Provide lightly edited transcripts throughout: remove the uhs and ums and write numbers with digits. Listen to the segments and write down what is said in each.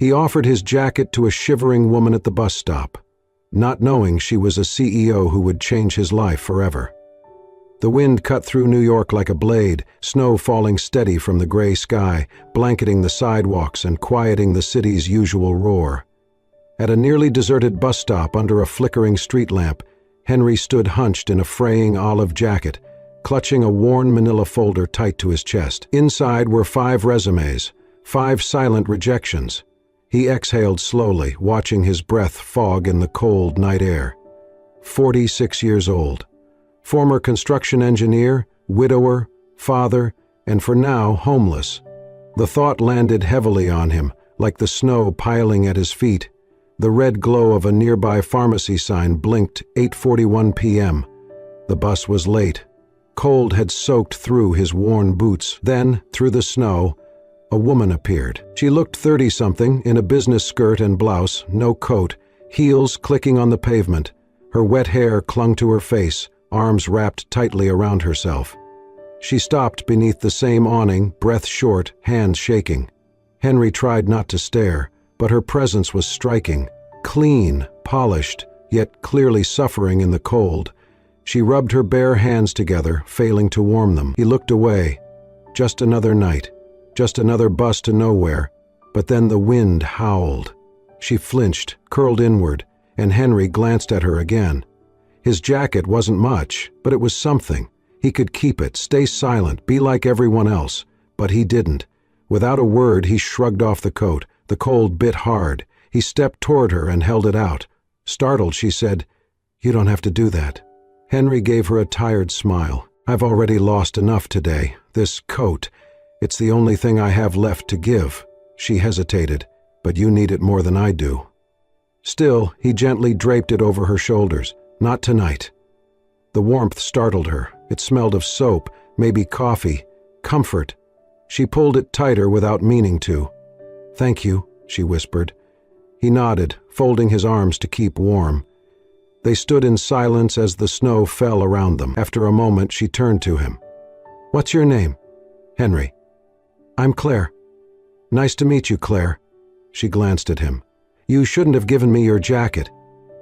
He offered his jacket to a shivering woman at the bus stop, not knowing she was a CEO who would change his life forever. The wind cut through New York like a blade, snow falling steady from the gray sky, blanketing the sidewalks and quieting the city's usual roar. At a nearly deserted bus stop under a flickering street lamp, Henry stood hunched in a fraying olive jacket, clutching a worn manila folder tight to his chest. Inside were 5 resumes, 5 silent rejections. He exhaled slowly, watching his breath fog in the cold night air. 46 years old. Former construction engineer, widower, father, and for now homeless. The thought landed heavily on him, like the snow piling at his feet. The red glow of a nearby pharmacy sign blinked 8:41 p.m. The bus was late. Cold had soaked through his worn boots. Then, through the snow, a woman appeared. She looked 30-something, in a business skirt and blouse, no coat, heels clicking on the pavement. Her wet hair clung to her face, arms wrapped tightly around herself. She stopped beneath the same awning, breath short, hands shaking. Henry tried not to stare, but her presence was striking. Clean, polished, yet clearly suffering in the cold. She rubbed her bare hands together, failing to warm them. He looked away. Just another night. Just another bus to nowhere. But then the wind howled. She flinched, curled inward, and Henry glanced at her again. His jacket wasn't much, but it was something. He could keep it, stay silent, be like everyone else. But he didn't. Without a word, he shrugged off the coat. The cold bit hard. He stepped toward her and held it out. Startled, she said, "You don't have to do that." Henry gave her a tired smile. "I've already lost enough today. This coat, it's the only thing I have left to give." She hesitated, "But you need it more than I do." Still, he gently draped it over her shoulders. "Not tonight." The warmth startled her. It smelled of soap, maybe coffee, comfort. She pulled it tighter without meaning to. "Thank you," she whispered. He nodded, folding his arms to keep warm. They stood in silence as the snow fell around them. After a moment, she turned to him. "What's your name?" "Henry." "I'm Claire." "Nice to meet you, Claire." She glanced at him. "You shouldn't have given me your jacket."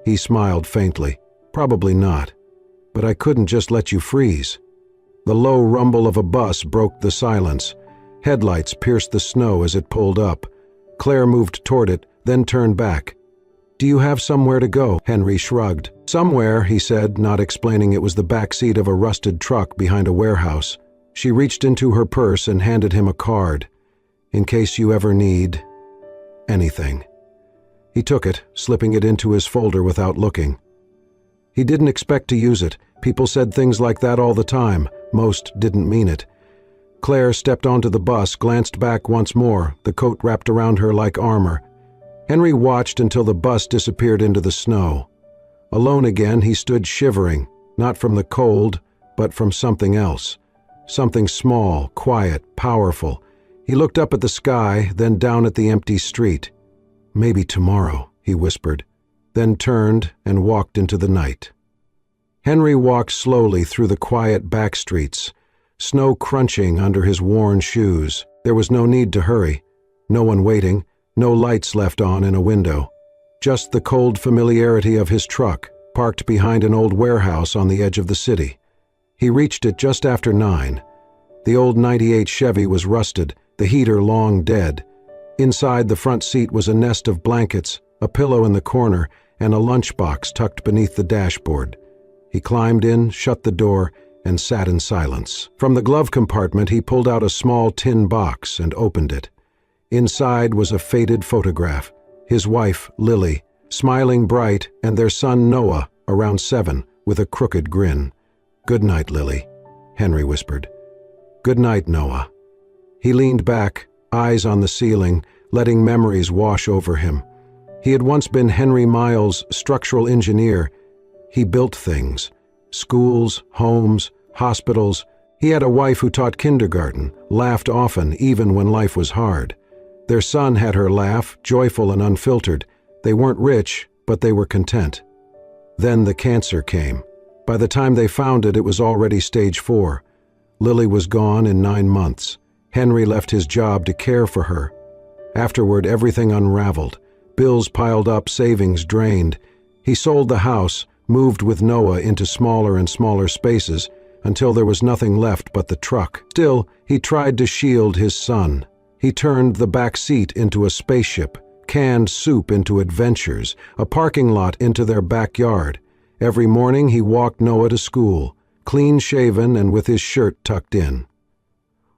He smiled faintly. "Probably not. But I couldn't just let you freeze." The low rumble of a bus broke the silence. Headlights pierced the snow as it pulled up. Claire moved toward it, then turned back. "Do you have somewhere to go?" Henry shrugged. "Somewhere," he said, not explaining it was the back seat of a rusted truck behind a warehouse. She reached into her purse and handed him a card. "In case you ever need anything." He took it, slipping it into his folder without looking. He didn't expect to use it. People said things like that all the time. Most didn't mean it. Claire stepped onto the bus, glanced back once more, the coat wrapped around her like armor. Henry watched until the bus disappeared into the snow. Alone again, he stood shivering, not from the cold, but from something else. Something small, quiet, powerful. He looked up at the sky, then down at the empty street. "Maybe tomorrow," he whispered, then turned and walked into the night. Henry walked slowly through the quiet back streets, snow crunching under his worn shoes. There was no need to hurry. No one waiting, no lights left on in a window. Just the cold familiarity of his truck, parked behind an old warehouse on the edge of the city. He reached it just after 9. The old '98 Chevy was rusted, the heater long dead. Inside the front seat was a nest of blankets, a pillow in the corner, and a lunchbox tucked beneath the dashboard. He climbed in, shut the door, and sat in silence. From the glove compartment, he pulled out a small tin box and opened it. Inside was a faded photograph. His wife, Lily, smiling bright, and their son, Noah, around 7, with a crooked grin. "Good night, Lily," Henry whispered. "Good night, Noah." He leaned back, eyes on the ceiling, letting memories wash over him. He had once been Henry Miles' structural engineer. He built things. Schools, homes, hospitals. He had a wife who taught kindergarten, laughed often, even when life was hard. Their son had her laugh, joyful and unfiltered. They weren't rich, but they were content. Then the cancer came. By the time they found it, it was already stage 4. Lily was gone in 9 months. Henry left his job to care for her. Afterward, everything unraveled. Bills piled up, savings drained. He sold the house, moved with Noah into smaller and smaller spaces, until there was nothing left but the truck. Still, he tried to shield his son. He turned the back seat into a spaceship, canned soup into adventures, a parking lot into their backyard. Every morning he walked Noah to school, clean-shaven and with his shirt tucked in.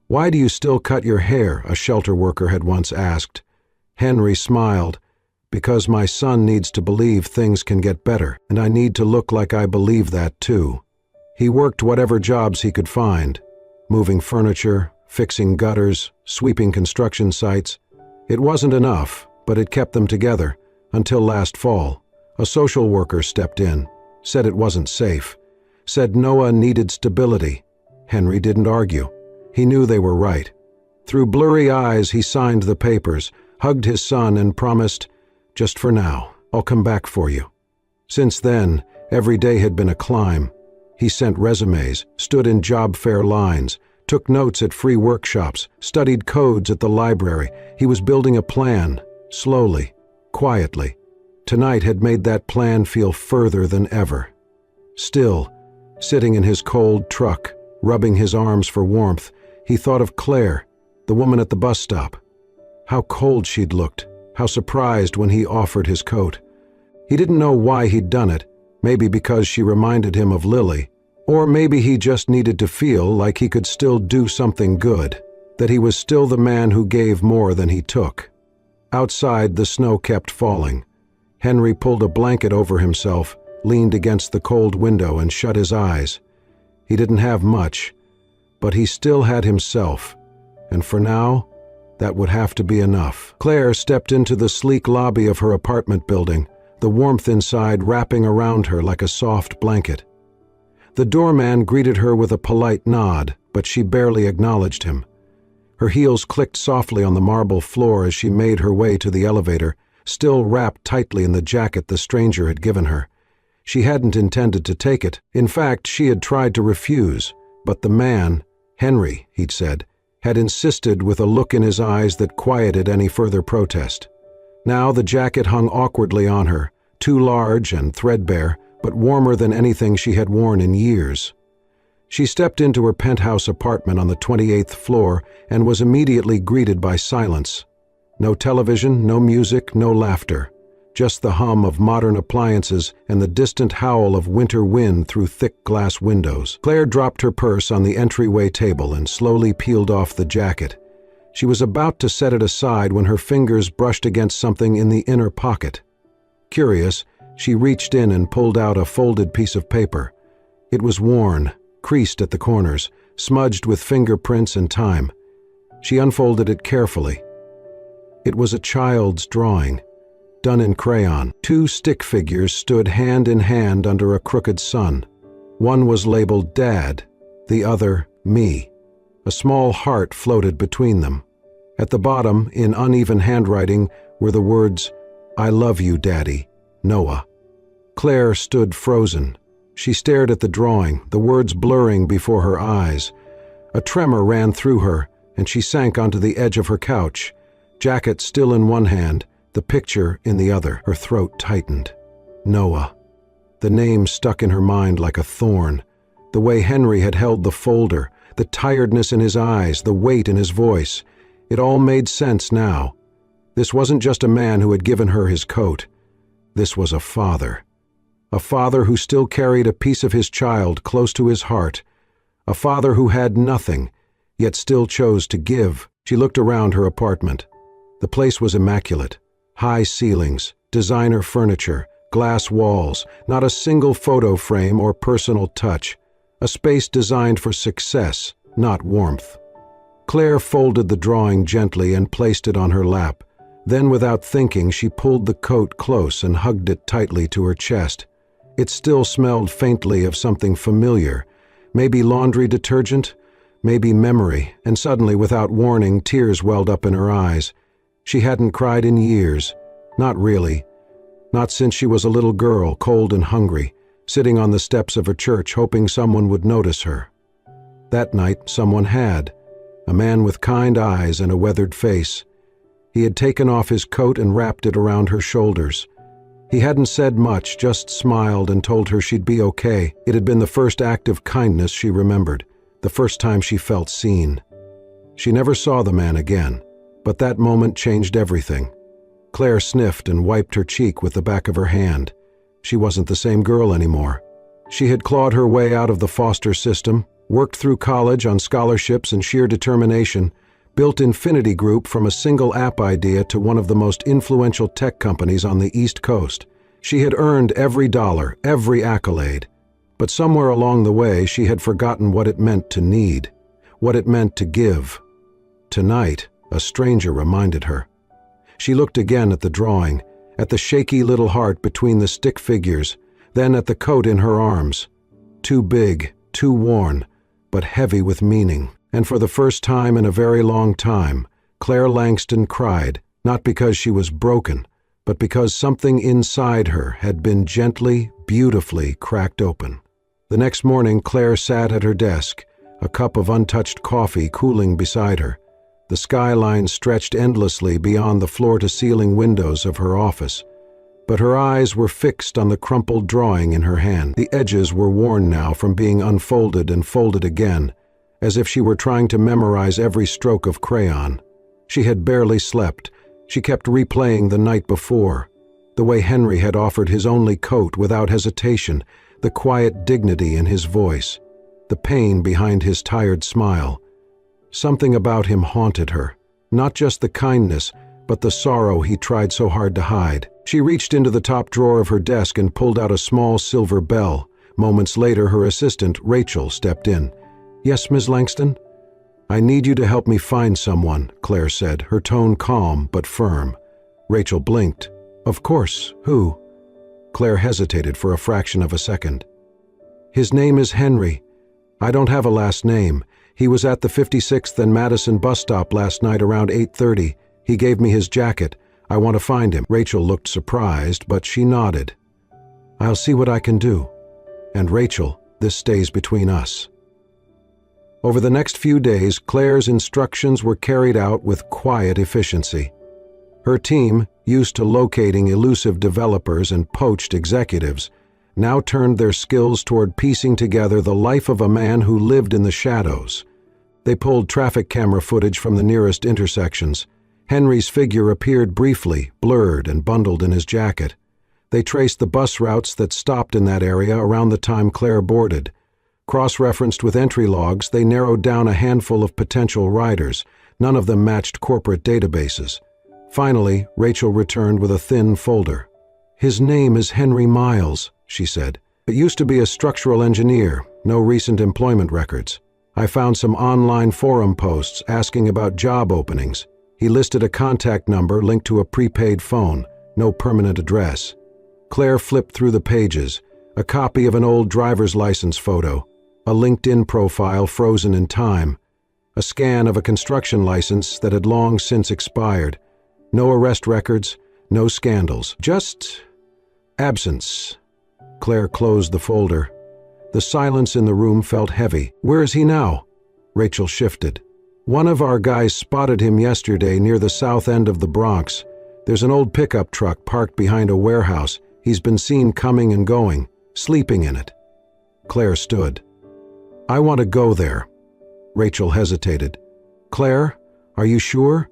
"Why do you still cut your hair?" a shelter worker had once asked. Henry smiled. "Because my son needs to believe things can get better, and I need to look like I believe that too." He worked whatever jobs he could find, moving furniture, fixing gutters, sweeping construction sites. It wasn't enough, but it kept them together, until last fall. A social worker stepped in, said it wasn't safe, said Noah needed stability. Henry didn't argue. He knew they were right. Through blurry eyes, he signed the papers, hugged his son, and promised, "Just for now, I'll come back for you." Since then, every day had been a climb. He sent resumes, stood in job fair lines, took notes at free workshops, studied codes at the library. He was building a plan, slowly, quietly. Tonight had made that plan feel further than ever. Still, sitting in his cold truck, rubbing his arms for warmth, he thought of Claire, the woman at the bus stop. How cold she'd looked, how surprised when he offered his coat. He didn't know why he'd done it, maybe because she reminded him of Lily, or maybe he just needed to feel like he could still do something good, that he was still the man who gave more than he took. Outside, the snow kept falling. Henry pulled a blanket over himself, leaned against the cold window, and shut his eyes. He didn't have much, but he still had himself, and for now, that would have to be enough. Claire stepped into the sleek lobby of her apartment building, the warmth inside wrapping around her like a soft blanket. The doorman greeted her with a polite nod, but she barely acknowledged him. Her heels clicked softly on the marble floor as she made her way to the elevator, still wrapped tightly in the jacket the stranger had given her. She hadn't intended to take it. In fact, she had tried to refuse, but the man, Henry, he'd said, had insisted with a look in his eyes that quieted any further protest. Now the jacket hung awkwardly on her, too large and threadbare, but warmer than anything she had worn in years. She stepped into her penthouse apartment on the 28th floor and was immediately greeted by silence. No television, no music, no laughter. Just the hum of modern appliances and the distant howl of winter wind through thick glass windows. Claire dropped her purse on the entryway table and slowly peeled off the jacket. She was about to set it aside when her fingers brushed against something in the inner pocket. Curious, she reached in and pulled out a folded piece of paper. It was worn, creased at the corners, smudged with fingerprints and time. She unfolded it carefully. It was a child's drawing, done in crayon. Two stick figures stood hand in hand under a crooked sun. One was labeled Dad, the other Me. A small heart floated between them. At the bottom, in uneven handwriting, were the words, "I love you, Daddy, Noah." Claire stood frozen. She stared at the drawing, the words blurring before her eyes. A tremor ran through her, and she sank onto the edge of her couch, jacket still in one hand, the picture in the other. Her throat tightened. Noah. The name stuck in her mind like a thorn. The way Henry had held the folder, the tiredness in his eyes, the weight in his voice. It all made sense now. This wasn't just a man who had given her his coat. This was a father. A father who still carried a piece of his child close to his heart. A father who had nothing, yet still chose to give. She looked around her apartment. The place was immaculate. High ceilings, designer furniture, glass walls, not a single photo frame or personal touch. A space designed for success, not warmth. Claire folded the drawing gently and placed it on her lap. Then, without thinking, she pulled the coat close and hugged it tightly to her chest. It still smelled faintly of something familiar, maybe laundry detergent, maybe memory, and suddenly, without warning, tears welled up in her eyes. She hadn't cried in years. Not really. Not since she was a little girl, cold and hungry, sitting on the steps of a church hoping someone would notice her. That night, someone had. A man with kind eyes and a weathered face. He had taken off his coat and wrapped it around her shoulders. He hadn't said much, just smiled and told her she'd be okay. It had been the first act of kindness she remembered, the first time she felt seen. She never saw the man again, but that moment changed everything. Claire sniffed and wiped her cheek with the back of her hand. She wasn't the same girl anymore. She had clawed her way out of the foster system, worked through college on scholarships and sheer determination, built Infinity Group from a single app idea to one of the most influential tech companies on the East Coast. She had earned every dollar, every accolade. But somewhere along the way, she had forgotten what it meant to need, what it meant to give. Tonight, a stranger reminded her. She looked again at the drawing, at the shaky little heart between the stick figures, then at the coat in her arms. Too big, too worn, but heavy with meaning. And for the first time in a very long time, Claire Langston cried, not because she was broken, but because something inside her had been gently, beautifully cracked open. The next morning, Claire sat at her desk, a cup of untouched coffee cooling beside her. The skyline stretched endlessly beyond the floor-to-ceiling windows of her office, but her eyes were fixed on the crumpled drawing in her hand. The edges were worn now from being unfolded and folded again, as if she were trying to memorize every stroke of crayon. She had barely slept. She kept replaying the night before, the way Henry had offered his only coat without hesitation, the quiet dignity in his voice, the pain behind his tired smile. Something about him haunted her, not just the kindness, but the sorrow he tried so hard to hide. She reached into the top drawer of her desk and pulled out a small silver bell. Moments later, her assistant, Rachel, stepped in. "Yes, Ms. Langston?" "I need you to help me find someone," Claire said, her tone calm but firm. Rachel blinked. "Of course. Who?" Claire hesitated for a fraction of a second. "His name is Henry. I don't have a last name. He was at the 56th and Madison bus stop last night around 8:30. He gave me his jacket. I want to find him." Rachel looked surprised, but she nodded. "I'll see what I can do. And Rachel, this stays between us." Over the next few days, Claire's instructions were carried out with quiet efficiency. Her team, used to locating elusive developers and poached executives, now turned their skills toward piecing together the life of a man who lived in the shadows. They pulled traffic camera footage from the nearest intersections. Henry's figure appeared briefly, blurred and bundled in his jacket. They traced the bus routes that stopped in that area around the time Claire boarded. Cross-referenced with entry logs, they narrowed down a handful of potential riders. None of them matched corporate databases. Finally, Rachel returned with a thin folder. "His name is Henry Miles," she said. "It used to be a structural engineer, no recent employment records. I found some online forum posts asking about job openings. He listed a contact number linked to a prepaid phone, no permanent address." Claire flipped through the pages, a copy of an old driver's license photo, a LinkedIn profile frozen in time, a scan of a construction license that had long since expired. No arrest records, no scandals, just absence. Claire closed the folder. The silence in the room felt heavy. "Where is he now?" Rachel shifted. "One of our guys spotted him yesterday near the south end of the Bronx. There's an old pickup truck parked behind a warehouse. He's been seen coming and going, sleeping in it." Claire stood. "I want to go there." Rachel hesitated. "Claire, are you sure?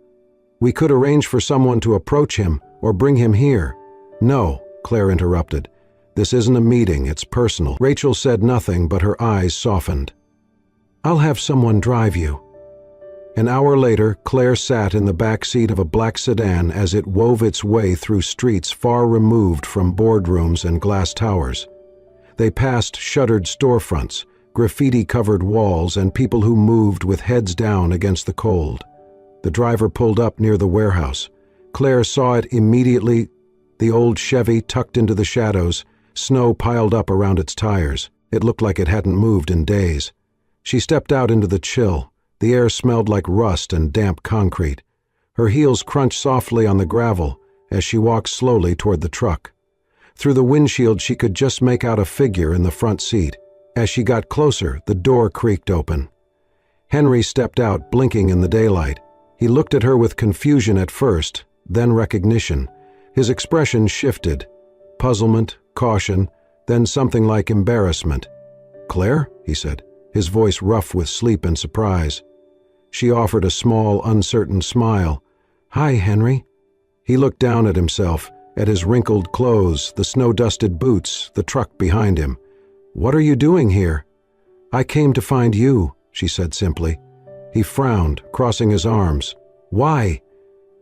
We could arrange for someone to approach him or bring him here." "No," Claire interrupted. "This isn't a meeting, it's personal." Rachel said nothing, but her eyes softened. "I'll have someone drive you." An hour later, Claire sat in the back seat of a black sedan as it wove its way through streets far removed from boardrooms and glass towers. They passed shuttered storefronts, graffiti-covered walls, and people who moved with heads down against the cold. The driver pulled up near the warehouse. Claire saw it immediately, the old Chevy tucked into the shadows, snow piled up around its tires. It looked like it hadn't moved in days. She stepped out into the chill. The air smelled like rust and damp concrete. Her heels crunched softly on the gravel as she walked slowly toward the truck. Through the windshield, she could just make out a figure in the front seat. As she got closer, the door creaked open. Henry stepped out, blinking in the daylight. He looked at her with confusion at first, then recognition. His expression shifted. Puzzlement, caution, then something like embarrassment. "Claire?" he said, his voice rough with sleep and surprise. She offered a small, uncertain smile. "Hi, Henry." He looked down at himself, at his wrinkled clothes, the snow-dusted boots, the truck behind him. "What are you doing here?" "I came to find you," she said simply. He frowned, crossing his arms. "Why?"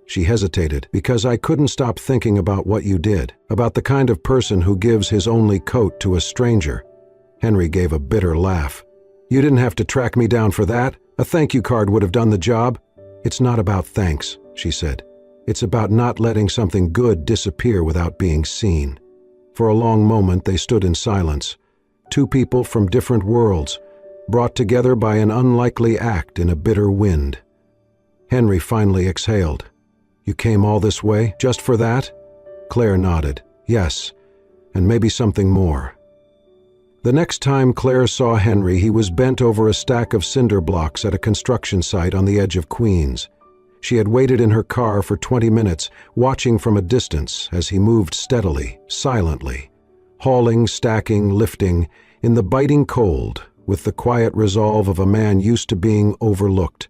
She hesitated. "Because I couldn't stop thinking about what you did, about the kind of person who gives his only coat to a stranger." Henry gave a bitter laugh. "You didn't have to track me down for that. A thank you card would have done the job." "It's not about thanks," she said. "It's about not letting something good disappear without being seen." For a long moment they stood in silence. Two people from different worlds, brought together by an unlikely act in a bitter wind. Henry finally exhaled. "You came all this way, just for that?" Claire nodded. "Yes, and maybe something more." The next time Claire saw Henry, he was bent over a stack of cinder blocks at a construction site on the edge of Queens. She had waited in her car for 20 minutes, watching from a distance as he moved steadily, silently, hauling, stacking, lifting, in the biting cold, with the quiet resolve of a man used to being overlooked.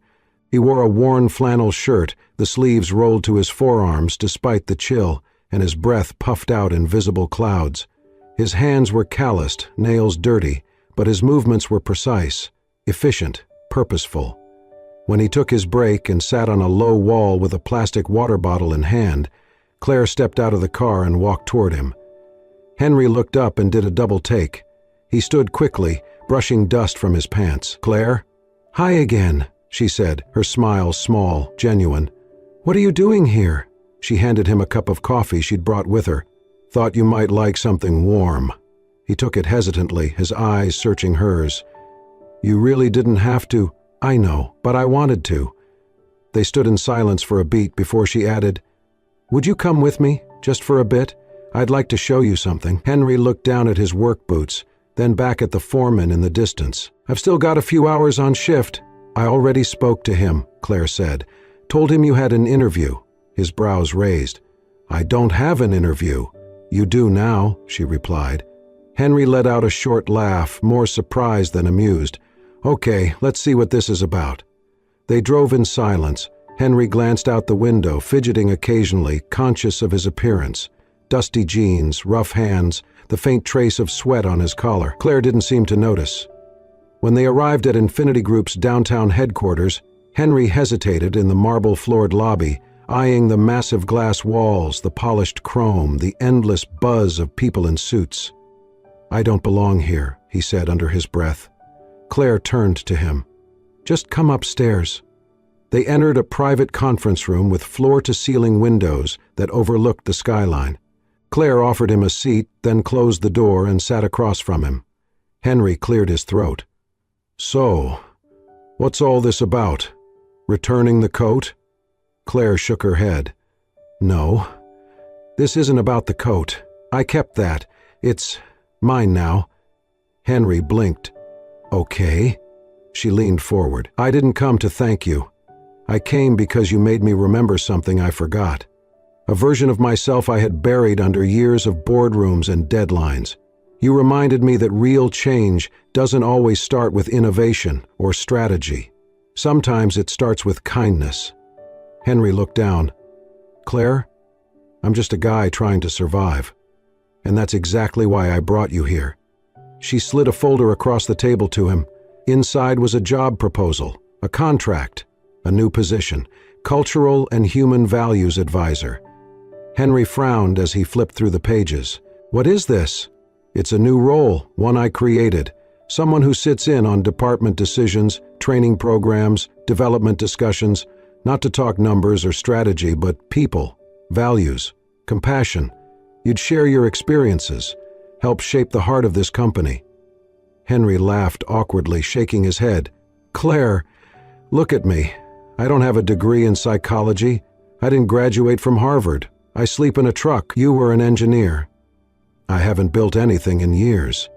He wore a worn flannel shirt, the sleeves rolled to his forearms despite the chill, and his breath puffed out in visible clouds. His hands were calloused, nails dirty, but his movements were precise, efficient, purposeful. When he took his break and sat on a low wall with a plastic water bottle in hand, Claire stepped out of the car and walked toward him. Henry looked up and did a double take. He stood quickly, brushing dust from his pants. "Claire?" "Hi again," she said, her smile small, genuine. "What are you doing here?" She handed him a cup of coffee she'd brought with her. "Thought you might like something warm." He took it hesitantly, his eyes searching hers. "You really didn't have to." "I know, but I wanted to." They stood in silence for a beat before she added, "Would you come with me, just for a bit? I'd like to show you something." Henry looked down at his work boots, then back at the foreman in the distance. "I've still got a few hours on shift." "I already spoke to him," Claire said. "Told him you had an interview." His brows raised. "I don't have an interview." "You do now," she replied. Henry let out a short laugh, more surprised than amused. "Okay, let's see what this is about." They drove in silence. Henry glanced out the window, fidgeting occasionally, conscious of his appearance. Dusty jeans, rough hands, the faint trace of sweat on his collar. Claire didn't seem to notice. When they arrived at Infinity Group's downtown headquarters, Henry hesitated in the marble-floored lobby, eyeing the massive glass walls, the polished chrome, the endless buzz of people in suits. "I don't belong here," he said under his breath. Claire turned to him. "Just come upstairs." They entered a private conference room with floor-to-ceiling windows that overlooked the skyline. Claire offered him a seat, then closed the door and sat across from him. Henry cleared his throat. "So, what's all this about? Returning the coat?" Claire shook her head. "No, this isn't about the coat. I kept that. It's mine now." Henry blinked. "Okay." She leaned forward. "I didn't come to thank you. I came because you made me remember something I forgot. A version of myself I had buried under years of boardrooms and deadlines. You reminded me that real change doesn't always start with innovation or strategy. Sometimes it starts with kindness." Henry looked down. "Claire, I'm just a guy trying to survive. And that's exactly why I brought you here." She slid a folder across the table to him. Inside was a job proposal, a contract, a new position, cultural and human values advisor. Henry frowned as he flipped through the pages. "What is this?" "It's a new role, one I created. Someone who sits in on department decisions, training programs, development discussions, not to talk numbers or strategy, but people, values, compassion. You'd share your experiences, help shape the heart of this company." Henry laughed awkwardly, shaking his head. "Claire, look at me. I don't have a degree in psychology. I didn't graduate from Harvard. I sleep in a truck. You were an engineer. I haven't built anything in years."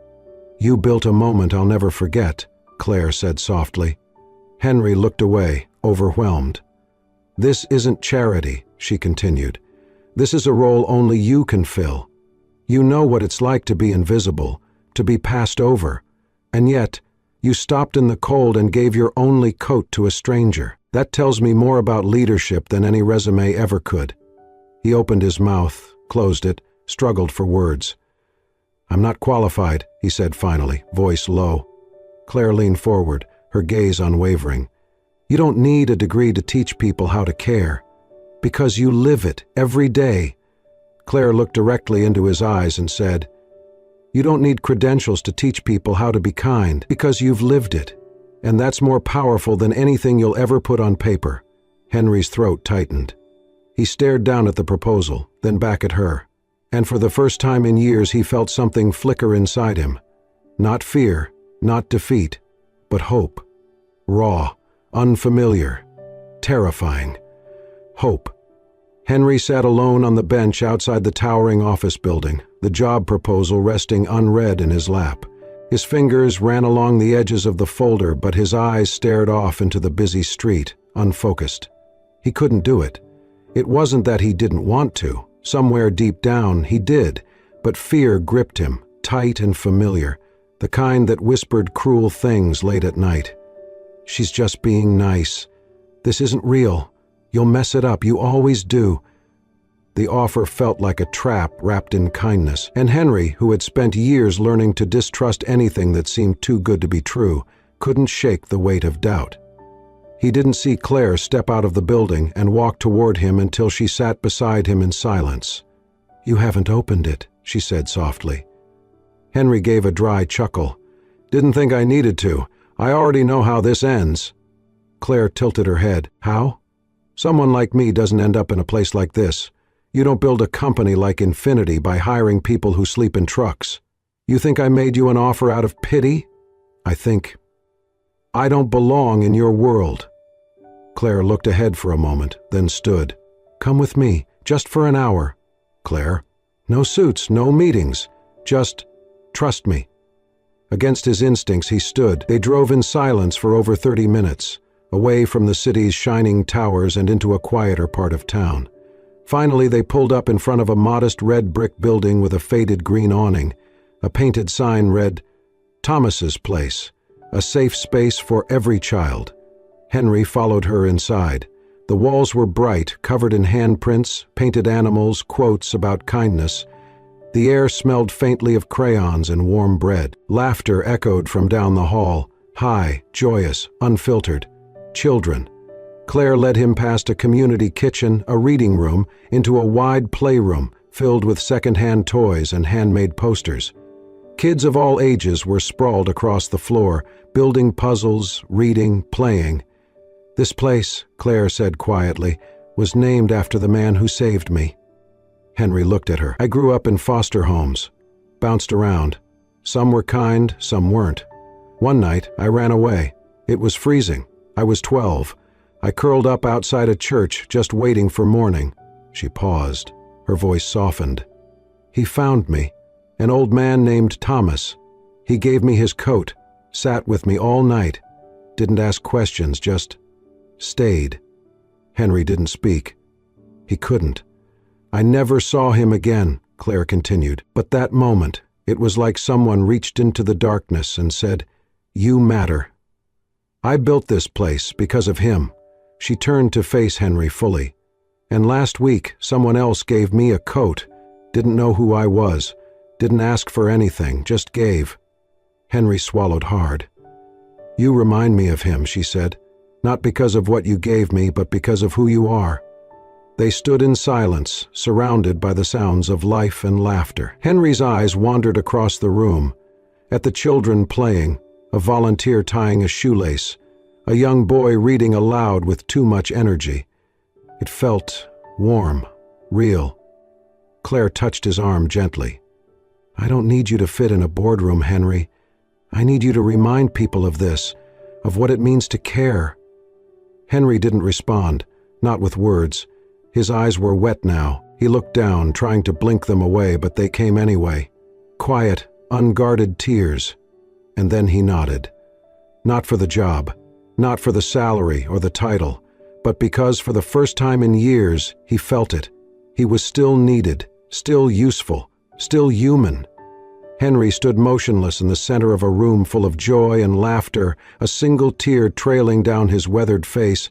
"You built a moment I'll never forget," Claire said softly. Henry looked away, overwhelmed. "This isn't charity," she continued. "This is a role only you can fill. You know what it's like to be invisible, to be passed over, and yet you stopped in the cold and gave your only coat to a stranger. That tells me more about leadership than any resume ever could." He opened his mouth, closed it, struggled for words. "I'm not qualified," he said finally, voice low. Claire leaned forward, her gaze unwavering. "You don't need a degree to teach people how to care, because you live it every day." Claire looked directly into his eyes and said, "You don't need credentials to teach people how to be kind, because you've lived it. And that's more powerful than anything you'll ever put on paper." Henry's throat tightened. He stared down at the proposal, then back at her. And for the first time in years he felt something flicker inside him. Not fear, not defeat, but hope. Raw, unfamiliar, terrifying. Hope. Henry sat alone on the bench outside the towering office building, the job proposal resting unread in his lap. His fingers ran along the edges of the folder, but his eyes stared off into the busy street, unfocused. He couldn't do it. It wasn't that he didn't want to. Somewhere deep down, he did, but fear gripped him, tight and familiar, the kind that whispered cruel things late at night. "She's just being nice. This isn't real. You'll mess it up, you always do." The offer felt like a trap wrapped in kindness, and Henry, who had spent years learning to distrust anything that seemed too good to be true, couldn't shake the weight of doubt. He didn't see Claire step out of the building and walk toward him until she sat beside him in silence. "You haven't opened it," she said softly. Henry gave a dry chuckle. "Didn't think I needed to. I already know how this ends." Claire tilted her head. "How?" "Someone like me doesn't end up in a place like this. You don't build a company like Infinity by hiring people who sleep in trucks. You think I made you an offer out of pity? I think I don't belong in your world." Claire looked ahead for a moment, then stood. "Come with me, just for an hour." "Claire?" "No suits, no meetings. Just trust me." Against his instincts he stood. They drove in silence for over 30 minutes, away from the city's shining towers and into a quieter part of town. Finally they pulled up in front of a modest red brick building with a faded green awning. A painted sign read, "Thomas's Place, a safe space for every child." Henry followed her inside. The walls were bright, covered in handprints, painted animals, quotes about kindness. The air smelled faintly of crayons and warm bread. Laughter echoed from down the hall, high, joyous, unfiltered. Children. Claire led him past a community kitchen, a reading room, into a wide playroom filled with second-hand toys and handmade posters. Kids of all ages were sprawled across the floor, building puzzles, reading, playing. "This place," Claire said quietly, "was named after the man who saved me." Henry looked at her. "I grew up in foster homes, bounced around. Some were kind, some weren't. One night, I ran away. It was freezing. I was 12. I curled up outside a church, just waiting for morning." She paused. Her voice softened. "He found me. An old man named Thomas. He gave me his coat, sat with me all night. Didn't ask questions, just stayed." Henry didn't speak. He couldn't. "I never saw him again," Claire continued. "But that moment, it was like someone reached into the darkness and said, 'You matter.' I built this place because of him." She turned to face Henry fully. "And last week, someone else gave me a coat. Didn't know who I was. Didn't ask for anything, just gave." Henry swallowed hard. "You remind me of him," she said. "Not because of what you gave me, but because of who you are." They stood in silence, surrounded by the sounds of life and laughter. Henry's eyes wandered across the room, at the children playing, a volunteer tying a shoelace, a young boy reading aloud with too much energy. It felt warm, real. Claire touched his arm gently. "I don't need you to fit in a boardroom, Henry. I need you to remind people of this, of what it means to care." Henry didn't respond, not with words. His eyes were wet now. He looked down, trying to blink them away, but they came anyway. Quiet, unguarded tears. And then he nodded. Not for the job, not for the salary or the title, but because for the first time in years he felt it. He was still needed, still useful, still human. Henry stood motionless in the center of a room full of joy and laughter, a single tear trailing down his weathered face,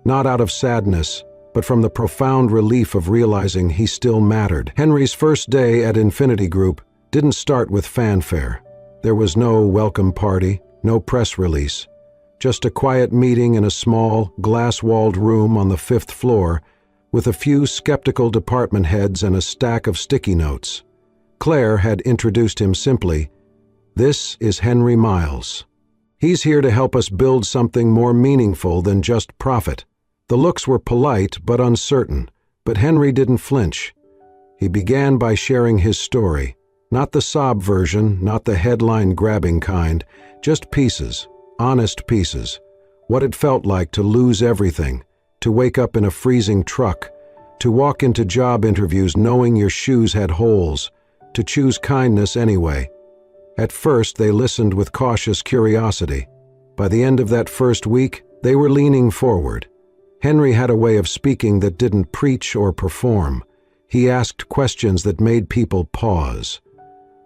not out of sadness, but from the profound relief of realizing he still mattered. Henry's first day at Infinity Group didn't start with fanfare. There was no welcome party, no press release. Just a quiet meeting in a small, glass-walled room on the 5th floor with a few skeptical department heads and a stack of sticky notes. Claire had introduced him simply, "This is Henry Miles. He's here to help us build something more meaningful than just profit." The looks were polite but uncertain, but Henry didn't flinch. He began by sharing his story, not the sob version, not the headline-grabbing kind, just pieces, honest pieces. What it felt like to lose everything, to wake up in a freezing truck, to walk into job interviews knowing your shoes had holes, to choose kindness anyway. At first, they listened with cautious curiosity. By the end of that first week, they were leaning forward. Henry had a way of speaking that didn't preach or perform. He asked questions that made people pause.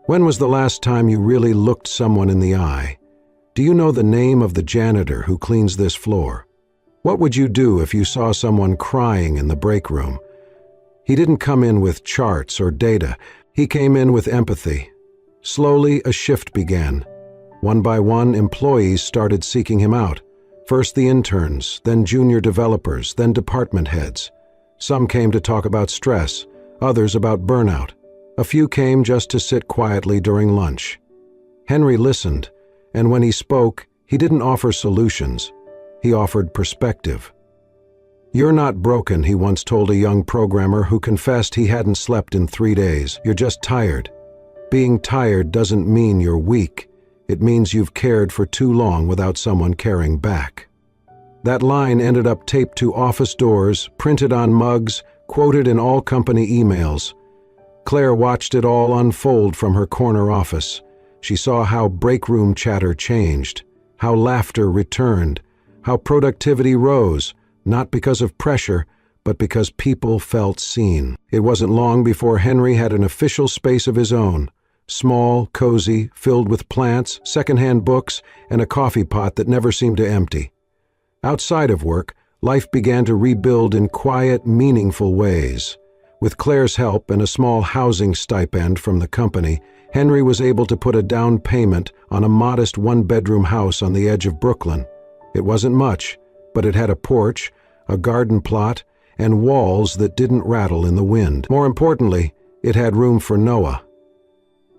When was the last time you really looked someone in the eye? Do you know the name of the janitor who cleans this floor? What would you do if you saw someone crying in the break room? He didn't come in with charts or data. He came in with empathy. Slowly, a shift began. One by one, employees started seeking him out. First the interns, then junior developers, then department heads. Some came to talk about stress, others about burnout. A few came just to sit quietly during lunch. Henry listened, and when he spoke, he didn't offer solutions. He offered perspective. "You're not broken," he once told a young programmer who confessed he hadn't slept in 3 days. "You're just tired. Being tired doesn't mean you're weak. It means you've cared for too long without someone caring back." That line ended up taped to office doors, printed on mugs, quoted in all company emails. Claire watched it all unfold from her corner office. She saw how break room chatter changed, how laughter returned, how productivity rose, not because of pressure, but because people felt seen. It wasn't long before Henry had an official space of his own, small, cozy, filled with plants, secondhand books, and a coffee pot that never seemed to empty. Outside of work, life began to rebuild in quiet, meaningful ways. With Claire's help and a small housing stipend from the company, Henry was able to put a down payment on a modest one-bedroom house on the edge of Brooklyn. It wasn't much, but it had a porch, a garden plot, and walls that didn't rattle in the wind. More importantly, it had room for Noah.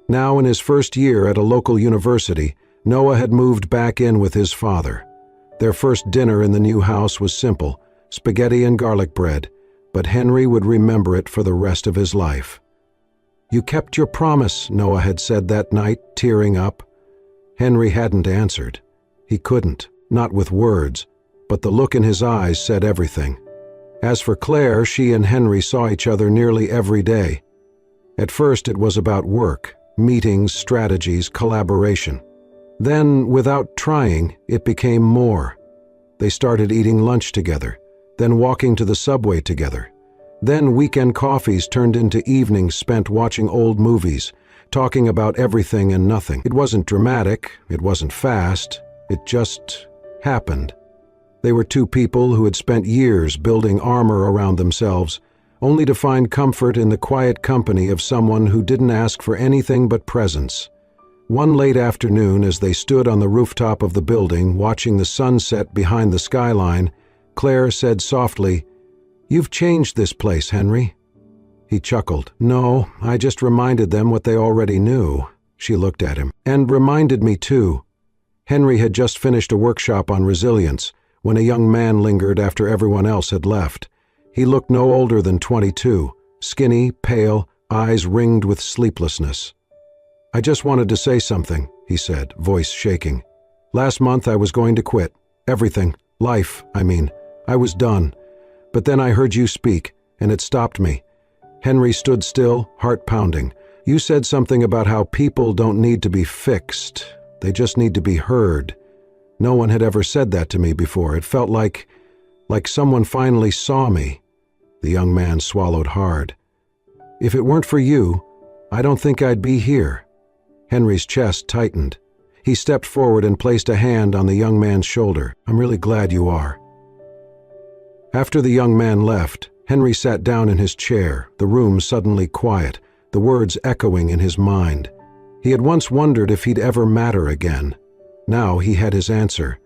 Now in his first year at a local university, Noah had moved back in with his father. Their first dinner in the new house was simple, spaghetti and garlic bread, but Henry would remember it for the rest of his life. "You kept your promise," Noah had said that night, tearing up. Henry hadn't answered. He couldn't, not with words, but the look in his eyes said everything. As for Claire, she and Henry saw each other nearly every day. At first it was about work, meetings, strategies, collaboration. Then, without trying, it became more. They started eating lunch together, then walking to the subway together. Then weekend coffees turned into evenings spent watching old movies, talking about everything and nothing. It wasn't dramatic, it wasn't fast, it just happened. They were two people who had spent years building armor around themselves, only to find comfort in the quiet company of someone who didn't ask for anything but presence. One late afternoon, as they stood on the rooftop of the building watching the sunset behind the skyline, Claire said softly, "You've changed this place, Henry." He chuckled. "No, I just reminded them what they already knew." She looked at him. "And reminded me too." Henry had just finished a workshop on resilience when a young man lingered after everyone else had left. He looked no older than 22, skinny, pale, eyes ringed with sleeplessness. "I just wanted to say something," he said, voice shaking. "Last month I was going to quit. Everything. Life, I mean. I was done. But then I heard you speak, and it stopped me." Henry stood still, heart pounding. "You said something about how people don't need to be fixed. They just need to be heard. No one had ever said that to me before. It felt like like someone finally saw me. The young man swallowed hard. If it weren't for you, I don't think I'd be here. Henry's chest tightened. He stepped forward and placed a hand on the young man's shoulder. I'm really glad you are. After the young man left, Henry sat down in his chair, the room suddenly quiet, the words echoing in his mind. He had once wondered if he'd ever matter again. Now he had his answer.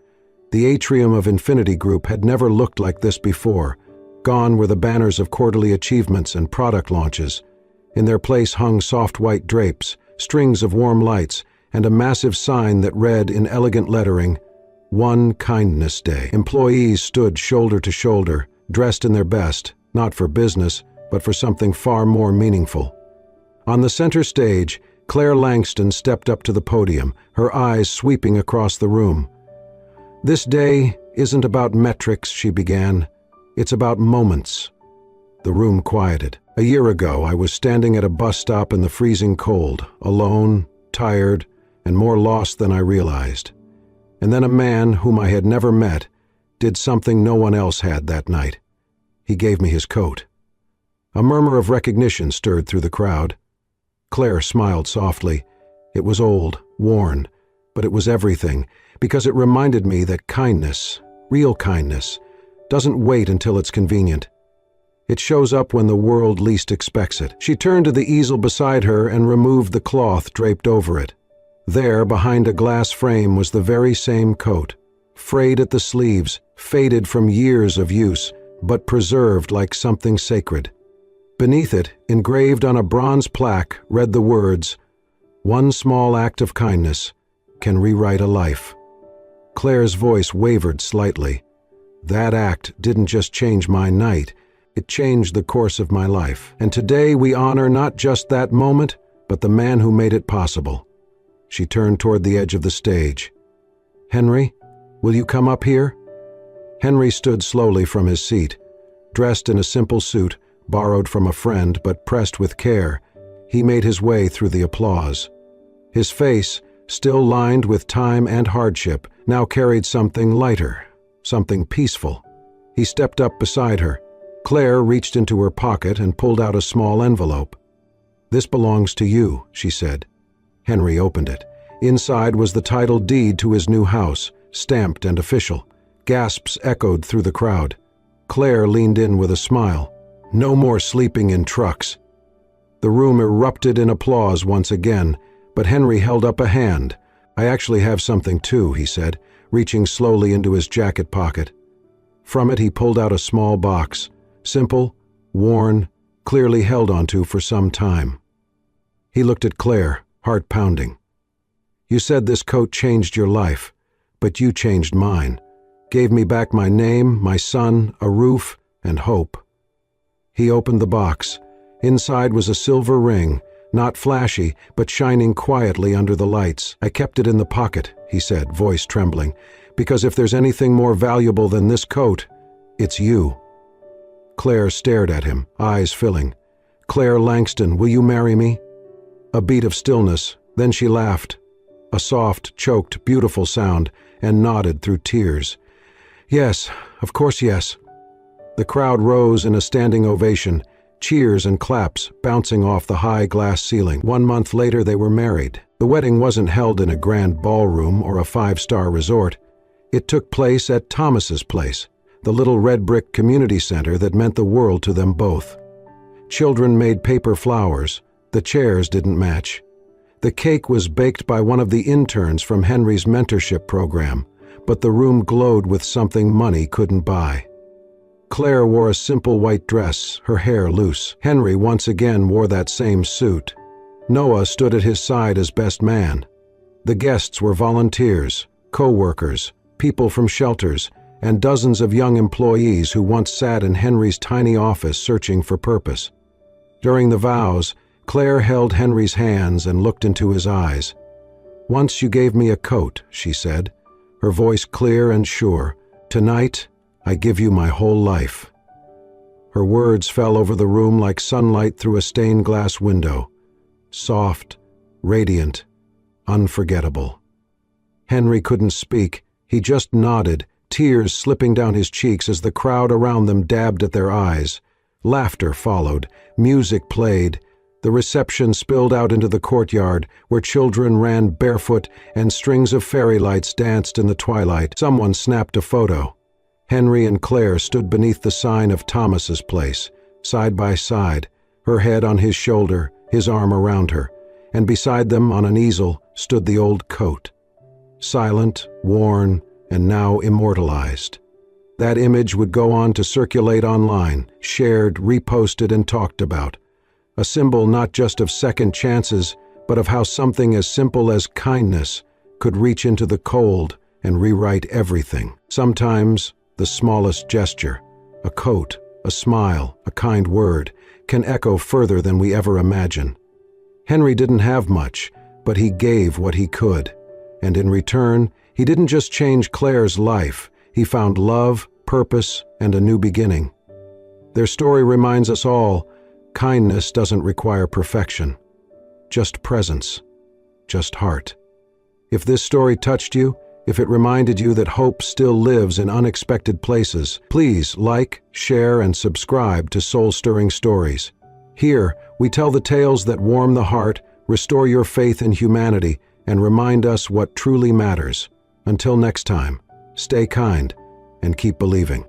The atrium of Infinity Group had never looked like this before. Gone were the banners of quarterly achievements and product launches. In their place hung soft white drapes, strings of warm lights, and a massive sign that read in elegant lettering, One Kindness Day. Employees stood shoulder to shoulder, dressed in their best, not for business, but for something far more meaningful. On the center stage, Claire Langston stepped up to the podium, her eyes sweeping across the room. This day isn't about metrics, she began. It's about moments. The room quieted. A year ago, I was standing at a bus stop in the freezing cold, alone, tired, and more lost than I realized. And then a man whom I had never met did something no one else had that night. He gave me his coat. A murmur of recognition stirred through the crowd. Claire smiled softly. It was old, worn, but it was everything, because it reminded me that kindness, real kindness, doesn't wait until it's convenient. It shows up when the world least expects it. She turned to the easel beside her and removed the cloth draped over it. There, behind a glass frame, was the very same coat, frayed at the sleeves, faded from years of use, but preserved like something sacred. Beneath it, engraved on a bronze plaque, read the words, One small act of kindness can rewrite a life. Claire's voice wavered slightly. That act didn't just change my night, it changed the course of my life. And today we honor not just that moment, but the man who made it possible. She turned toward the edge of the stage. Henry, will you come up here? Henry stood slowly from his seat. Dressed in a simple suit, borrowed from a friend but pressed with care, he made his way through the applause. His face, still lined with time and hardship, now carried something lighter, something peaceful. He stepped up beside her. Claire reached into her pocket and pulled out a small envelope. This belongs to you, she said. Henry opened it. Inside was the title deed to his new house, stamped and official. Gasps echoed through the crowd. Claire leaned in with a smile. No more sleeping in trucks. The room erupted in applause once again, but Henry held up a hand. I actually have something too, he said, reaching slowly into his jacket pocket. From it he pulled out a small box, simple, worn, clearly held onto for some time. He looked at Claire, heart pounding. You said this coat changed your life, but you changed mine. Gave me back my name, my son, a roof, and hope. He opened the box. Inside was a silver ring, not flashy, but shining quietly under the lights. I kept it in the pocket, he said, voice trembling, because if there's anything more valuable than this coat, it's you. Claire stared at him, eyes filling. Claire Langston, will you marry me? A beat of stillness, then she laughed. A soft, choked, beautiful sound, and nodded through tears. Yes, of course yes. The crowd rose in a standing ovation, cheers and claps bouncing off the high glass ceiling. 1 month later they were married. The wedding wasn't held in a grand ballroom or a five-star resort. It took place at Thomas's place, the little red brick community center that meant the world to them both. Children made paper flowers. The chairs didn't match. The cake was baked by one of the interns from Henry's mentorship program, but the room glowed with something money couldn't buy. Claire wore a simple white dress, her hair loose. Henry once again wore that same suit. Noah stood at his side as best man. The guests were volunteers, co-workers, people from shelters, and dozens of young employees who once sat in Henry's tiny office searching for purpose. During the vows, Claire held Henry's hands and looked into his eyes. Once you gave me a coat, she said, her voice clear and sure. Tonight, I give you my whole life. Her words fell over the room like sunlight through a stained glass window. Soft, radiant, unforgettable. Henry couldn't speak. He just nodded, tears slipping down his cheeks as the crowd around them dabbed at their eyes. Laughter followed, music played. The reception spilled out into the courtyard, where children ran barefoot and strings of fairy lights danced in the twilight. Someone snapped a photo. Henry and Claire stood beneath the sign of Thomas's place, side by side, her head on his shoulder, his arm around her, and beside them on an easel stood the old coat. Silent, worn, and now immortalized. That image would go on to circulate online, shared, reposted, and talked about. A symbol not just of second chances, but of how something as simple as kindness could reach into the cold and rewrite everything. Sometimes, the smallest gesture, a coat, a smile, a kind word, can echo further than we ever imagine. Henry didn't have much, but he gave what he could. And in return, he didn't just change Claire's life, he found love, purpose, and a new beginning. Their story reminds us all, kindness doesn't require perfection. Just presence. Just heart. If this story touched you, if it reminded you that hope still lives in unexpected places, please like, share, and subscribe to Soul-Stirring Stories. Here, we tell the tales that warm the heart, restore your faith in humanity, and remind us what truly matters. Until next time, stay kind and keep believing.